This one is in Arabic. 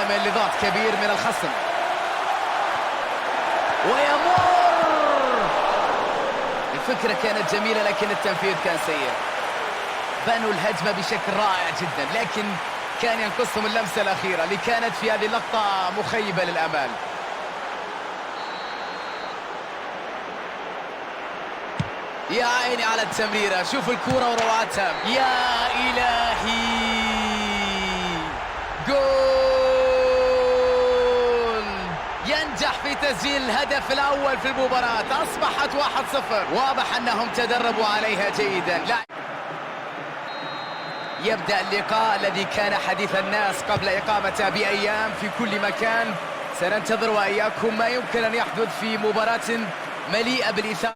عالم لضغط كبير من الخصم، ويمر. الفكرة كانت جميلة لكن التنفيذ كان سيء. بنوا الهجمة بشكل رائع جدا، لكن كان ينقصهم اللمسة الأخيرة اللي كانت في هذه اللقطة مخيبة للآمال. يا عيني على التمريرة، شوف الكرة وروعتها، يا إلهي. جول! ينجح في تسجيل الهدف الأول في المباراة، أصبحت 1-0. واضح أنهم تدربوا عليها جيدا. لا، يبدأ اللقاء الذي كان حديث الناس قبل إقامته بأيام في كل مكان. سننتظر وإياكم ما يمكن أن يحدث في مباراة مليئة بالإثارة.